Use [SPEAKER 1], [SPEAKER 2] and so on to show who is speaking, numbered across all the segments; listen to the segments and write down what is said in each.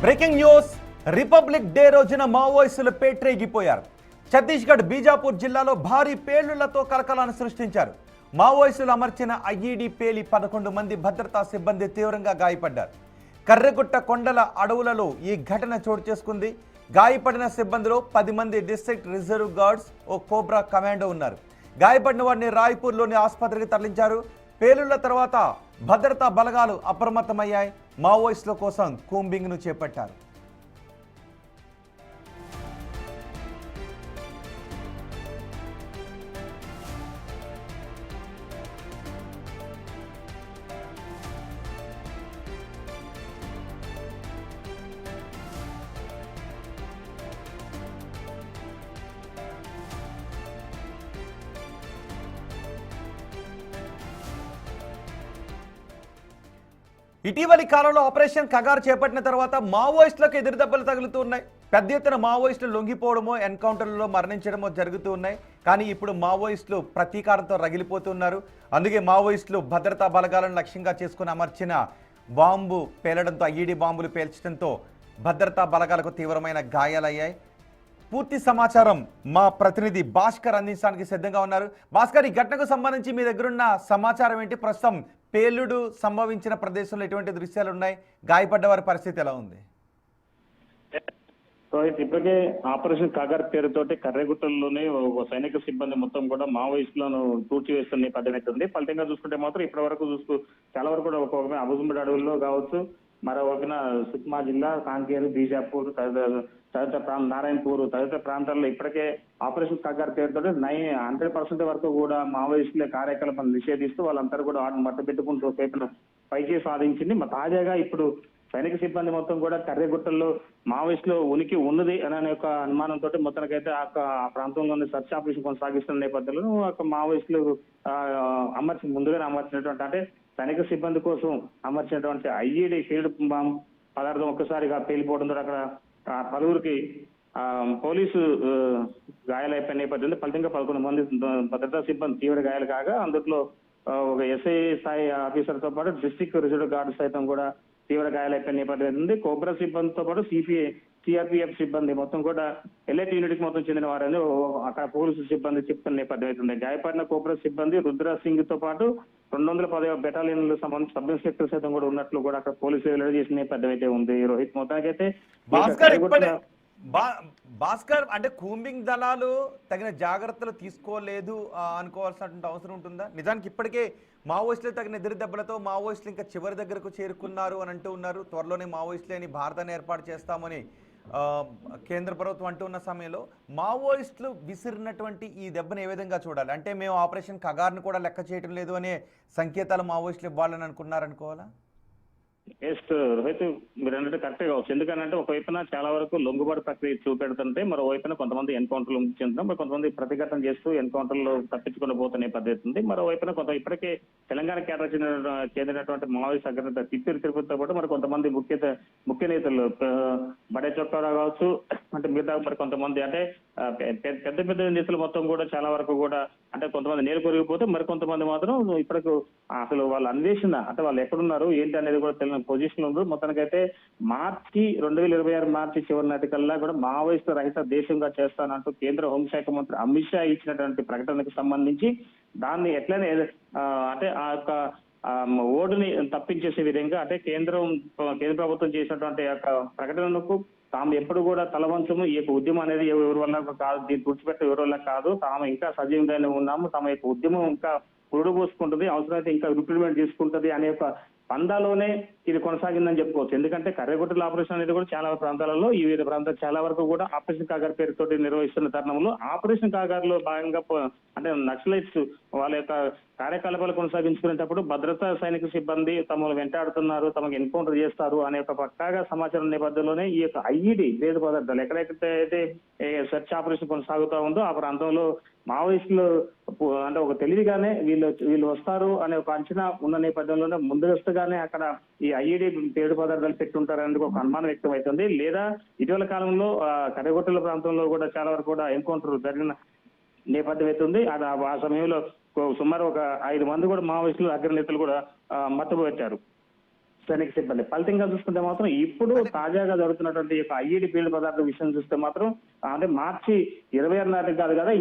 [SPEAKER 1] Breaking news. Republic day రోజున మావోయిస్టులు పేట్రేగిపోయారు. ఛత్తీస్గఢ్ బీజాపూర్ జిల్లాలో భారీ పేలుళ్లతో కలకలాన్ని సృష్టించారు. మావోయిస్టులు అమర్చిన ఐఈడీ పేలి 11 మంది భద్రతా సిబ్బంది తీవ్రంగా గాయపడ్డారు. కర్రెగుట్ట కొండల అడవులలో ఈ ఘటన చోటు చేసుకుంది. గాయపడిన సిబ్బందిలో 10 మంది డిస్ట్రిక్ట్ రిజర్వ్ గార్డ్స్, ఓ కోబ్రా కమాండో ఉన్నారు. గాయపడిన వారిని రాయ్పూర్లోని ఆసుపత్రికి తరలించారు. పేలుళ్ల తర్వాత భద్రతా బలగాలు అప్రమత్తమయ్యాయి. మావోయిస్టుల కోసం కూంబింగ్ను చేపట్టారు. ఇటీవలి కాలంలో ఆపరేషన్ కగార్ చేపట్టిన తర్వాత మావోయిస్టులకు ఎదురుదెబ్బలు తగులుతూ ఉన్నాయి. పెద్ద ఎత్తున మావోయిస్టులు లొంగిపోవడమో, ఎన్కౌంటర్లలో మరణించడమో జరుగుతూ ఉన్నాయి. కానీ ఇప్పుడు మావోయిస్టులు ప్రతీకారంతో రగిలిపోతున్నారు. అందుకే మావోయిస్టులు భద్రతా బలగాలను లక్ష్యంగా చేసుకుని అమర్చిన బాంబు పేలడంతో, ఐఈడీ బాంబులు పేల్చడంతో భద్రతా బలగాలకు తీవ్రమైన గాయాలయ్యాయి. పూర్తి సమాచారం మా ప్రతినిధి భాస్కర్ అందించడానికి సిద్ధంగా ఉన్నారు. భాస్కర్, ఈ ఘటనకు సంబంధించి మీ దగ్గరున్న సమాచారం ఏంటి? ప్రస్తుతం పేలుడు సంభవించిన ప్రదేశంలో ఎటువంటి దృశ్యాలు ఉన్నాయి? గాయపడ్డ వారి పరిస్థితి ఎలా ఉంది?
[SPEAKER 2] రోహిత్, ఇప్పటికే ఆపరేషన్ కాగర్ పేరుతోటి కర్రెగుట్టల్లోనే ఒక సైనిక సిబ్బంది మొత్తం కూడా మావోయిస్టులను వేస్తున్న నేపథ్యం అయితే ఉంది. ఫలితంగా చూసుకుంటే మాత్రం ఇప్పటి వరకు చాలా వరకు కూడా ఒక అబుజుంబడి అడవుల్లో కావచ్చు, మరోవైపున సుక్మా జిల్లా, కాంకేరు, బీజాపూర్ తదితర నారాయణపూర్ తదితర ప్రాంతాల్లో ఇప్పటికే ఆపరేషన్ కాగర్ పేరుతో 100% వరకు కూడా మావోయిస్టుల కార్యకలాపాలను నిషేధిస్తూ వాళ్ళందరూ కూడా మట్టు పెట్టుకుంటూ పైకి సాధించింది. తాజాగా ఇప్పుడు సైనిక సిబ్బంది మొత్తం కూడా కర్రెగుట్టల్లో మావోయిస్టులు ఉనికి ఉన్నది అనే ఒక అనుమానంతో మొత్తానికైతే ఆ ప్రాంతంలోని సర్చ్ ఆపరేషన్ కొనసాగిస్తున్న నేపథ్యంలో మావోయిస్టులు ముందుగానే అమర్చినటువంటి, అంటే సైనిక సిబ్బంది కోసం అమర్చినటువంటి ఐఈడీ ఫీల్డ్ బాంబ్ పదార్థం ఒక్కసారిగా పేలిపోవడంతో అక్కడ పలువురికి పోలీసు గాయాలైపోయిన నేపథ్యంలో ఫలితంగా 11 మంది భద్రతా సిబ్బంది తీవ్ర గాయాలు కాగా, అందులో ఒక ఎస్ఐ స్థాయి ఆఫీసర్ తో పాటు డిస్ట్రిక్ట్ రిజర్వ్ గార్డ్ సైతం కూడా తీవ్ర గాయాలైపోయిన నేపథ్యం ఉంది. కోబ్రా సిబ్బందితో పాటు సిఆర్పిఎఫ్ సిబ్బంది మొత్తం కూడా ఎల్ఐటి యూనిట్ కి మొత్తం చెందిన వారని అక్కడ పోలీసు సిబ్బంది చెప్తున్న నేపథ్యం అవుతుంది. గాయపడిన కోబ్రా సిబ్బంది రుద్ర సింగ్ తో పాటు 210వ బెటాలియన్లకు సంబంధించి సబ్ ఇన్స్పెక్టర్ సైతం కూడా ఉన్నట్లు కూడా అక్కడ పోలీసులు వెల్లడి చేసిన నేపథ్యం అయితే ఉంది. రోహిత్, మొత్తానికైతే
[SPEAKER 1] భాస్కర్, అంటే కూంబింగ్ దళాలు తగిన జాగ్రత్తలు తీసుకోలేదు అనుకోవాల్సినటువంటి అవసరం ఉంటుందా? నిజానికి ఇప్పటికే మావోయిస్టులు తగిన ఎదురు దెబ్బలతో మావోయిస్టులు ఇంకా చివరి దగ్గరకు చేరుకున్నారు అని అంటూ ఉన్నారు. త్వరలోనే మావోయిస్టులని భారతాన్ని ఏర్పాటు చేస్తామని కేంద్ర ప్రభుత్వం అంటూ ఉన్న సమయంలో మావోయిస్టులు విసిరినటువంటి ఈ దెబ్బను ఏ విధంగా చూడాలి? అంటే మేము ఆపరేషన్ కగార్ను కూడా లెక్క చేయటం లేదు అనే సంకేతాలు మావోయిస్టులు ఇవ్వాలని అనుకున్నారనుకోవాలా?
[SPEAKER 2] రోహిత్, మీరు అన్నట్టు కరెక్టే కావచ్చు. ఎందుకంటే ఒకవైపున చాలా వరకు లొంగుబాటు ప్రక్రియ చూపెడుతుంటే, మరోవైపున కొంతమంది ఎన్కౌంటర్లు చెందడం, కొంతమంది ప్రతిఘటన చేస్తూ ఎన్కౌంటర్లు తప్పించుకుని పోతున్న పద్ధతి ఉంది. మరోవైపున ఇప్పటికే తెలంగాణ కేటర్ చెందినటువంటి మావోయిస్ట్ అగ్రనేత తిప్పిరి తిరుపతితో పాటు మరి కొంతమంది ముఖ్య నేతలు బడే చొక్కారావు కావచ్చు, అంటే మిగతా మరి కొంతమంది అంటే పెద్ద నేతలు మొత్తం కూడా చాలా వరకు కూడా అంటే కొంతమంది నేరు కొరిగిపోతే మరి కొంతమంది మాత్రం ఇప్పటికి అసలు వాళ్ళ అన్వేషణ అంటే వాళ్ళు ఎక్కడున్నారు ఏంటి అనేది కూడా తెలియని పొజిషన్ ఉంది. మొత్తానికైతే 2026 మార్చి చివరి నాటికల్లా కూడా మావోయిస్టు రహిత దేశంగా చేస్తానంటూ కేంద్ర హోంశాఖ మంత్రి అమిత్ షా ఇచ్చినటువంటి ప్రకటనకు సంబంధించి దాన్ని ఎట్లనే అంటే ఆ యొక్క ఓటుని తప్పించేసే విధంగా అంటే కేంద్ర ప్రభుత్వం చేసినటువంటి యొక్క ప్రకటనకు తాము ఎప్పుడు కూడా తలవంచము, ఈ యొక్క ఉద్యమం అనేది ఎవరి వల్ల కాదు, దీన్ని తుడిచిపెట్టే ఎవరి వల్ల కాదు, తాము ఇంకా సజీవంగానే ఉన్నాము, తమ యొక్క ఉద్యమం ఇంకా పురుడు పోసుకుంటుంది, అవసరమైతే ఇంకా రిక్రూట్మెంట్ చేసుకుంటుంది అనే ఒక పందాలోనే ఇది కొనసాగిందని చెప్పుకోవచ్చు. ఎందుకంటే కర్రెగుట్టల ఆపరేషన్ అనేది కూడా చాలా ప్రాంతాలలో వివిధ ప్రాంతాలు చాలా వరకు కూడా ఆపరేషన్ కాగర్ పేరుతో నిర్వహిస్తున్న తరుణంలో ఆపరేషన్ కాగర్ లో భాగంగా అంటే నక్సలైట్స్ వాళ్ళ యొక్క కార్యకలాపాలు కొనసాగించుకునేటప్పుడు భద్రతా సైనిక సిబ్బంది తమను వెంటాడుతున్నారు, తమకు ఎన్కౌంటర్ చేస్తారు అనే ఒక పక్కాగా సమాచారం నేపథ్యంలోనే ఈ యొక్క ఐఈడీ వేద పదార్థాలు ఎక్కడెక్కడైతే సెర్చ్ ఆపరేషన్ కొనసాగుతూ ఉందో ఆ ప్రాంతంలో మావోయిస్టులు అంటే ఒక తెలివిగానే వీళ్ళు వస్తారు అనే ఒక అంచనా ఉన్న నేపథ్యంలోనే ముందస్తుగానే అక్కడ ఈ ఐఈడీ పేడు పదార్థాలు పెట్టుంటారనేందుకు ఒక అనుమానం వ్యక్తం అవుతుంది. లేదా ఇటీవల కాలంలో కర్రెగుట్టల ప్రాంతంలో కూడా చాలా వరకు కూడా ఎన్కౌంటర్ జరిగిన నేపథ్యం అవుతుంది. ఆ సమయంలో సుమారు ఒక 5 మంది కూడా మావోయిస్టులు అగ్రనేతలు కూడా మట్టుబెట్టారు. సైనిక సిబ్బంది. ఫలితంగా చూసుకుంటే మాత్రం ఇప్పుడు తాజాగా జరుగుతున్నటువంటి యొక్క ఐఈడి పేలుడు పదార్థం విషయం చూస్తే మాత్రం అంటే మార్చి 26 నాటికి కాదు కదా,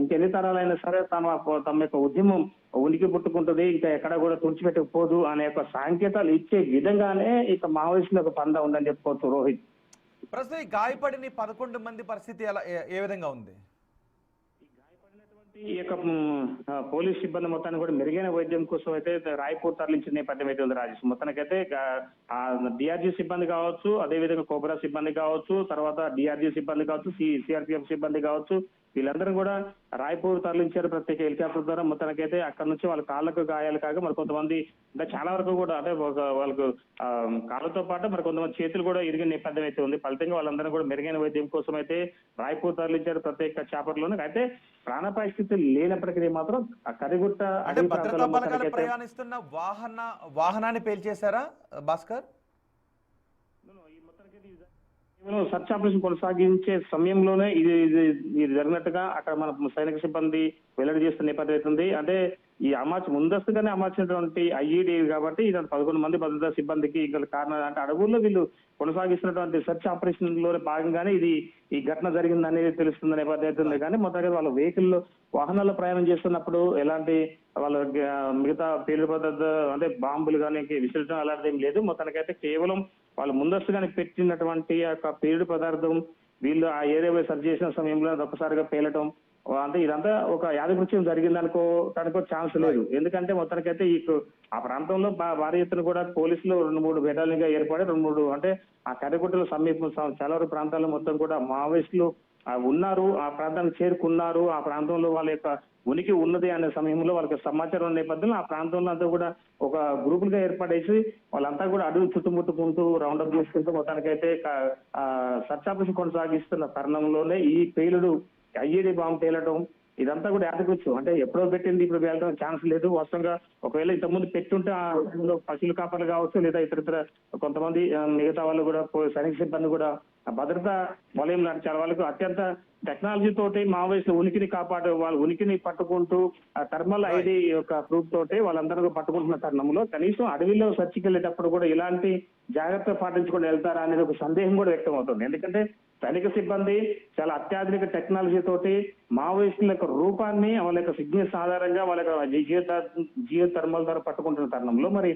[SPEAKER 2] ఇంకెన్ని తరాలైనా సరే తమ యొక్క ఉద్యమం ఉనికి పుట్టుకుంటుంది, ఇంకా ఎక్కడ కూడా తుడిచిపెట్టకపోదు అనే యొక్క సంకేతాలు ఇచ్చే విధంగానే ఇక మావోయిస్టుల యొక్క పందా ఉందని చెప్పుకోవచ్చు రోహిత్.
[SPEAKER 1] ప్రస్తుతం ఈ గాయపడిన 11 మంది పరిస్థితి ఎలా ఏ విధంగా ఉంది?
[SPEAKER 2] ఈ యొక్క పోలీస్ సిబ్బంది మొత్తాన్ని కూడా మెరుగైన వైద్యం కోసం అయితే రాయ్పూర్ తరలించిన నేపథ్యం అయితే ఉంది రాజేష్. మొత్తానికైతే ఆ డిఆర్జీ సిబ్బంది కావచ్చు, అదే విధంగా కోబ్రా సిబ్బంది కావచ్చు, తర్వాత డిఆర్జీ సిబ్బంది కావచ్చు, సిఆర్పిఎఫ్ సిబ్బంది కావచ్చు, వీళ్ళందరూ కూడా రాయ్పూర్ తరలించారు ప్రత్యేక హెలికాప్టర్ ద్వారా. మొత్తానికైతే అక్కడ నుంచి వాళ్ళ కాళ్ళకు గాయాలు కాక మరి కొంతమంది అంటే చాలా వరకు కూడా అంటే వాళ్ళకు కాళ్ళతో పాటు మరి కొంతమంది చేతులు కూడా ఇరిగిన నేపథ్యం అయితే ఉంది. ఫలితంగా వాళ్ళందరూ కూడా మెరుగైన వైద్యం కోసం అయితే రాయ్పూర్ తరలించారు ప్రత్యేక చాపర్లోనే. అయితే ప్రాణాపాయ స్థితి లేనప్పటికీ మాత్రం ఆ కరిగుట్ట
[SPEAKER 1] అంటే భద్రతా బలగాలు ప్రయాణిస్తున్న వాహనాన్ని పేల్చేశారా భాస్కర్?
[SPEAKER 2] సర్చ్ ఆపరేషన్ కొనసాగించే సమయంలోనే ఇది జరిగినట్టుగా అక్కడ మన సైనిక సిబ్బంది వెల్లడి చేస్తున్న నేపథ్యం అవుతుంది. అంటే ఈ ముందస్తుగానే అమర్చినటువంటి ఐఈడి కాబట్టి ఇది 11 మంది భద్రతా సిబ్బందికి గల కారణం అంటే అడవుల్లో వీళ్ళు కొనసాగిస్తున్నటువంటి సెర్చ్ ఆపరేషన్ లో భాగంగానే ఈ ఘటన జరిగిందనేది తెలుస్తున్న నేపథ్యం అవుతుంది. కానీ మొత్తంగా వాళ్ళ వెహికల్లో వాహనాల్లో ప్రయాణం చేస్తున్నప్పుడు ఎలాంటి వాళ్ళ మిగతా పేలుడు పదార్థ అంటే బాంబులు కానీ విసర్జన అలాంటిది ఏం లేదు. మొత్తానికైతే కేవలం వాళ్ళు ముందస్తుగానే పెట్టినటువంటి యొక్క పేలుడు పదార్థం వీళ్ళు ఆ ఏరియా సర్చ్ చేసిన సమయంలో ఒక్కసారిగా పేలటం అంటే ఇదంతా ఒక యాదకృత్యం జరిగిందనుకోవడానికి ఛాన్స్ లేదు. ఎందుకంటే మొత్తానికైతే ఆ ప్రాంతంలో భారీ ఎత్తున కూడా పోలీసులు 2-3 బెటాలియన్గా ఏర్పడి 2-3 అంటే ఆ కర్రగుట్టల సమీపం చాలా వరకు ప్రాంతాల్లో మొత్తం కూడా మావోయిస్టులు ఉన్నారు, ఆ ప్రాంతానికి చేరుకున్నారు, ఆ ప్రాంతంలో వాళ్ళ యొక్క ఉనికి ఉన్నది అనే సమయంలో వాళ్ళకి సమాచారం ఉన్న నేపథ్యంలో ఆ ప్రాంతంలో అంతా కూడా ఒక గ్రూపులుగా ఏర్పడేసి వాళ్ళంతా కూడా అడుగు చుట్టుముట్టుకుంటూ రౌండప్ చేసుకుంటూ మొత్తానికైతే సర్చ్ ఆపరేషన్ కొనసాగిస్తున్న తరుణంలోనే ఈ పేలుడు ఐఈడి బాంబు పేలటం ఇదంతా కూడా యాదకృత్యం. అంటే ఎప్పుడో పెట్టింది ఇప్పుడు వెళ్ళడం ఛాన్స్ లేదు. వాస్తవంగా ఒకవేళ ఇంతకుముందు పెట్టుంటే ఆ పశువుల కాపర్లు కావచ్చు లేదా ఇతర కొంతమంది మిగతా వాళ్ళు కూడా సైనిక సిబ్బంది కూడా భద్రతా వలయం లాంటి చాలా వాళ్ళకు అత్యంత టెక్నాలజీ తోటి మావోయిస్టుల ఉనికిని వాళ్ళ ఉనికిని పట్టుకుంటూ థర్మల్ ఐడి యొక్క ప్రూఫ్ తోటి వాళ్ళందరూ పట్టుకుంటున్న తరుణంలో కనీసం అడవిలో సర్చికి వెళ్ళేటప్పుడు కూడా ఇలాంటి జాగ్రత్త పాటించుకొని వెళ్తారా అనేది ఒక సందేహం కూడా వ్యక్తం అవుతుంది. ఎందుకంటే సైనిక సిబ్బంది చాలా అత్యాధునిక టెక్నాలజీ తోటి మావోయిస్టుల యొక్క రూపాన్ని వాళ్ళ యొక్క సిగ్నల్స్ ఆధారంగా వాళ్ళ యొక్క జియో థర్మల్ ద్వారా పట్టుకుంటున్న తరుణంలో మరి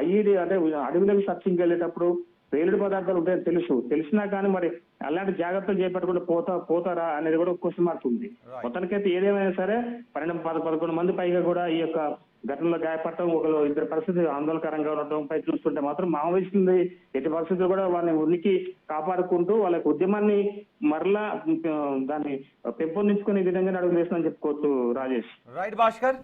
[SPEAKER 2] ఐఈడి అంటే అడవిలోకి సర్చింగ్కి వెళ్ళేటప్పుడు పేలుడు పదార్థాలు ఉంటాయని తెలిసినా కానీ మరి అలాంటి జాగ్రత్తలు చేపట్టుకుంటూ పోతారా అనేది కూడా క్వశ్చన్ మార్క్ ఉంది. మొత్తానికైతే ఏదేమైనా సరే 11 మంది పైగా కూడా ఈ యొక్క ఘటనలో గాయపడటం, ఇద్దరు పరిస్థితి ఆందోళనకరంగా ఉండటం పై చూస్తుంటే మాత్రం మావోయిస్టులు ఎట్టి పరిస్థితుల్లో కూడా వాళ్ళని ఉనికి కాపాడుకుంటూ వాళ్ళ యొక్క ఉద్యమాన్ని మరలా దాన్ని పెంపొందించుకునే విధంగా అడుగులు వేస్తుందని చెప్పుకోవచ్చు రాజేష్.
[SPEAKER 1] రైట్ భాస్కర్.